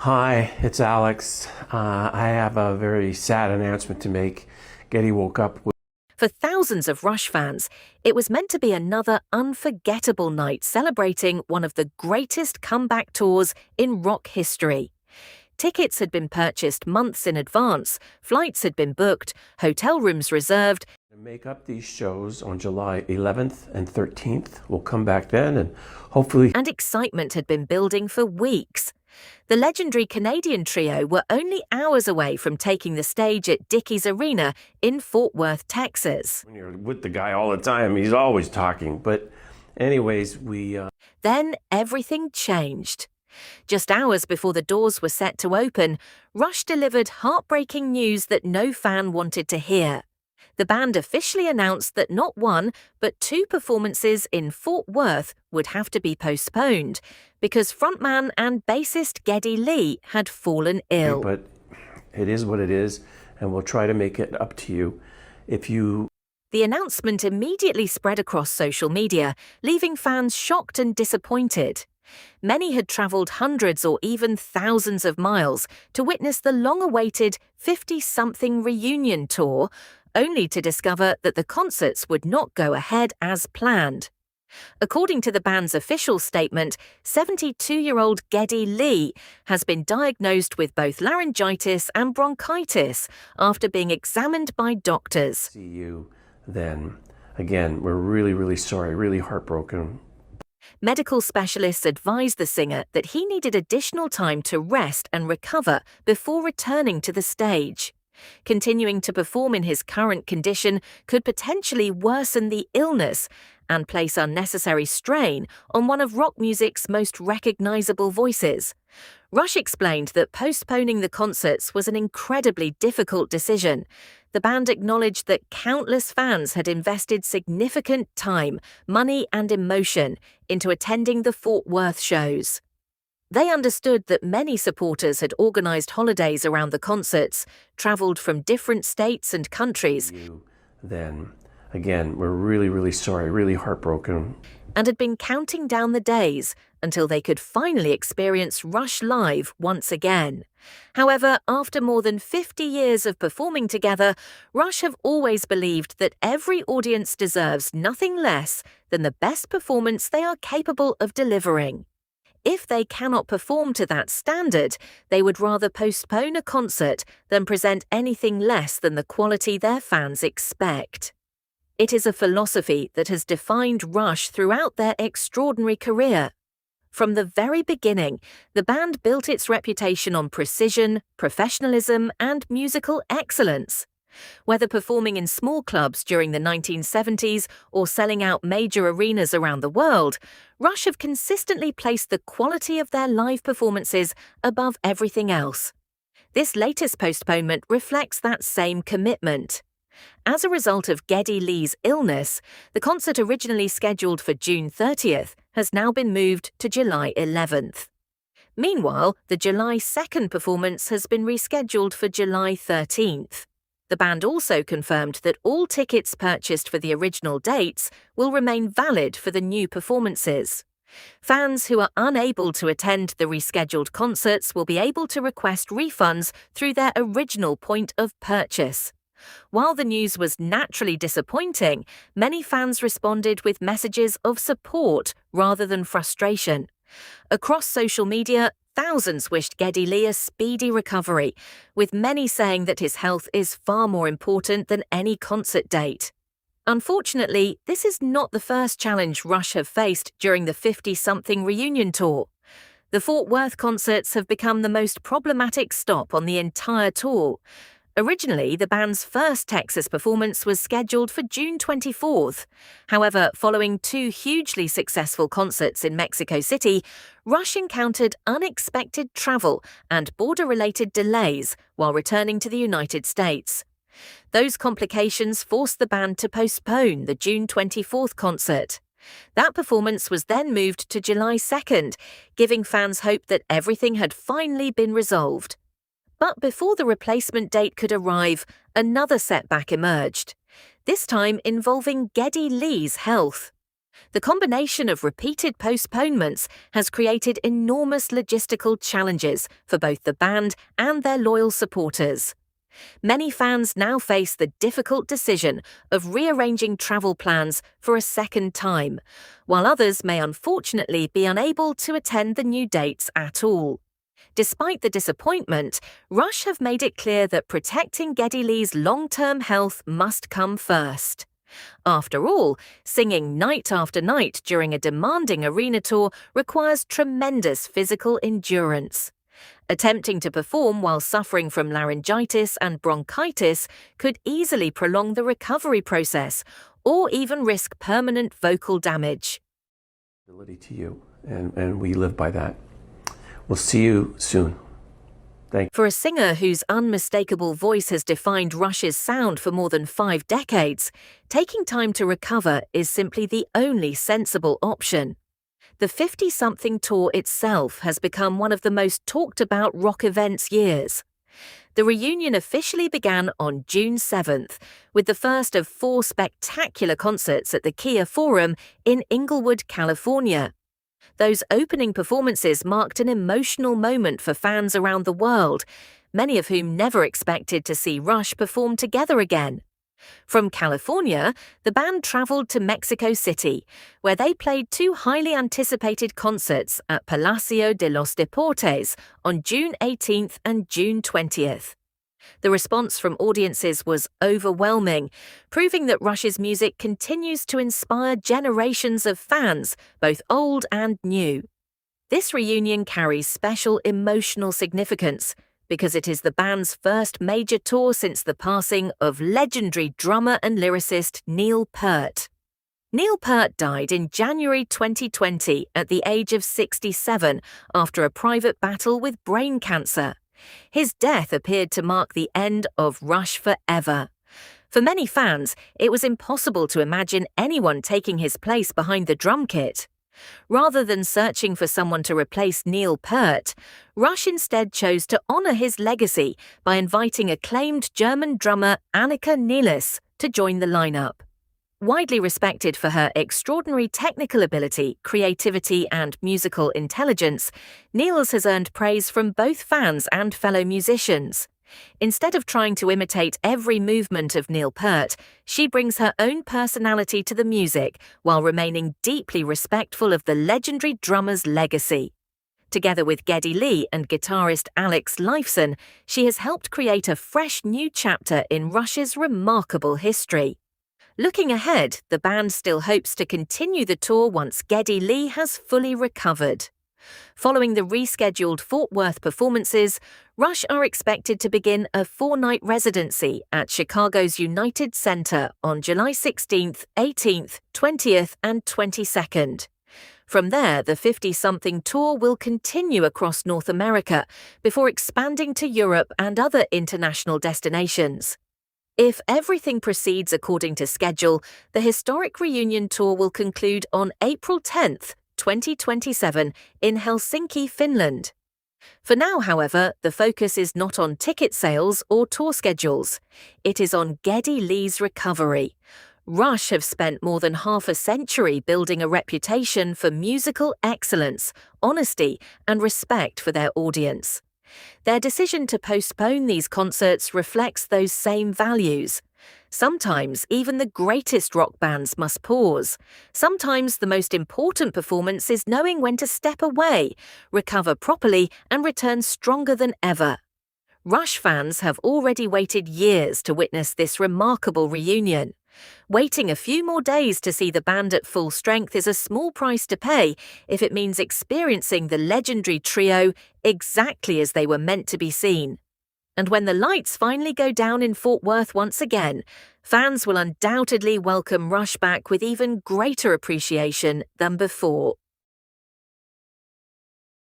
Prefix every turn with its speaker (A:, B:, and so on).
A: Hi, it's Alex. I have a very sad announcement to make. Geddy woke up with
B: For thousands of Rush fans, it was meant to be another unforgettable night celebrating one of the greatest comeback tours in rock history. Tickets had been purchased months in advance, flights had been booked, hotel rooms reserved,
A: to make up these shows on July 11th and 13th. We'll come back then and hopefully
B: and excitement had been building for weeks. The legendary Canadian trio were only hours away from taking the stage at Dickies Arena in Fort Worth, Texas.
A: when you're with the guy all the time, he's always talking. But anyways,
B: Then everything changed. Just hours before the doors were set to open, Rush delivered heartbreaking news that no fan wanted to hear. The band officially announced that not one, but two performances in Fort Worth would have to be postponed because frontman and bassist Geddy Lee had fallen ill.
A: but it is what it is, and we'll try to make it up to you. If you
B: The announcement immediately spread across social media, leaving fans shocked and disappointed. Many had travelled hundreds or even thousands of miles to witness the long-awaited 50-something reunion tour, only to discover that the concerts would not go ahead as planned. According to the band's official statement, 72-year-old Geddy Lee has been diagnosed with both laryngitis and bronchitis after being examined by doctors.
A: see you then, again, we're really, really sorry, really heartbroken.
B: Medical specialists advised the singer that he needed additional time to rest and recover before returning to the stage. Continuing to perform in his current condition could potentially worsen the illness and place unnecessary strain on one of rock music's most recognizable voices. Rush explained that postponing the concerts was an incredibly difficult decision. The band acknowledged that countless fans had invested significant time, money, and emotion into attending the Fort Worth shows. They understood that many supporters had organized holidays around the concerts, traveled from different states and countries,
A: You then, again, we're really, really sorry, really heartbroken.
B: and had been counting down the days until they could finally experience Rush live once again. However, after more than 50 years of performing together, Rush have always believed that every audience deserves nothing less than the best performance they are capable of delivering. If they cannot perform to that standard, they would rather postpone a concert than present anything less than the quality their fans expect. It is a philosophy that has defined Rush throughout their extraordinary career. From the very beginning, the band built its reputation on precision, professionalism, and musical excellence. Whether performing in small clubs during the 1970s or selling out major arenas around the world, Rush have consistently placed the quality of their live performances above everything else. This latest postponement reflects that same commitment. As a result of Geddy Lee's illness, the concert originally scheduled for June 30th has now been moved to July 11th. Meanwhile, the July 2nd performance has been rescheduled for July 13th. The band also confirmed that all tickets purchased for the original dates will remain valid for the new performances. Fans who are unable to attend the rescheduled concerts will be able to request refunds through their original point of purchase. While the news was naturally disappointing, many fans responded with messages of support rather than frustration. Across social media, thousands wished Geddy Lee a speedy recovery, with many saying that his health is far more important than any concert date. Unfortunately, this is not the first challenge Rush have faced during the 50-something reunion tour. The Fort Worth concerts have become the most problematic stop on the entire tour. Originally, the band's first Texas performance was scheduled for June 24th. However, following two hugely successful concerts in Mexico City, Rush encountered unexpected travel and border-related delays while returning to the United States. Those complications forced the band to postpone the June 24th concert. That performance was then moved to July 2nd, giving fans hope that everything had finally been resolved. But before the replacement date could arrive, another setback emerged, this time involving Geddy Lee's health. The combination of repeated postponements has created enormous logistical challenges for both the band and their loyal supporters. Many fans now face the difficult decision of rearranging travel plans for a second time, while others may unfortunately be unable to attend the new dates at all. Despite the disappointment, Rush have made it clear that protecting Geddy Lee's long-term health must come first. After all, singing night after night during a demanding arena tour requires tremendous physical endurance. Attempting to perform while suffering from laryngitis and bronchitis could easily prolong the recovery process or even risk permanent vocal damage.
A: To you, and we live by that. We'll see you soon.
B: For a singer whose unmistakable voice has defined Rush's sound for more than 5 decades, taking time to recover is simply the only sensible option. The 50-something tour itself has become one of the most talked-about rock events years. The reunion officially began on June 7th, with the first of 4 spectacular concerts at the Kia Forum in Inglewood, California. Those opening performances marked an emotional moment for fans around the world, many of whom never expected to see Rush perform together again. From California, the band traveled to Mexico City, where they played 2 highly anticipated concerts at Palacio de los Deportes on June 18th and June 20th. The response from audiences was overwhelming, proving that Rush's music continues to inspire generations of fans, both old and new. This reunion carries special emotional significance because it is the band's first major tour since the passing of legendary drummer and lyricist Neil Peart. Neil Peart died in January 2020 at the age of 67 after a private battle with brain cancer. His death appeared to mark the end of Rush forever. For many fans, it was impossible to imagine anyone taking his place behind the drum kit. Rather than searching for someone to replace Neil Peart, Rush instead chose to honor his legacy by inviting acclaimed German drummer Annika Nielus to join the lineup. Widely respected for her extraordinary technical ability, creativity, and musical intelligence, Niels has earned praise from both fans and fellow musicians. Instead of trying to imitate every movement of Neil Peart, she brings her own personality to the music while remaining deeply respectful of the legendary drummer's legacy. Together with Geddy Lee and guitarist Alex Lifeson, she has helped create a fresh new chapter in Rush's remarkable history. Looking ahead, the band still hopes to continue the tour once Geddy Lee has fully recovered. Following the rescheduled Fort Worth performances, Rush are expected to begin a 4-night residency at Chicago's United Center on July 16th, 18th, 20th, and 22nd. From there, the 50-something tour will continue across North America before expanding to Europe and other international destinations. If everything proceeds according to schedule, the historic reunion tour will conclude on April 10th, 2027 in Helsinki, Finland. For now, however, the focus is not on ticket sales or tour schedules. It is on Geddy Lee's recovery. Rush have spent more than half a century building a reputation for musical excellence, honesty, and respect for their audience. Their decision to postpone these concerts reflects those same values. Sometimes even the greatest rock bands must pause. Sometimes the most important performance is knowing when to step away, recover properly, and return stronger than ever. Rush fans have already waited years to witness this remarkable reunion. Waiting a few more days to see the band at full strength is a small price to pay if it means experiencing the legendary trio exactly as they were meant to be seen. And when the lights finally go down in Fort Worth once again, fans will undoubtedly welcome Rush back with even greater appreciation than before.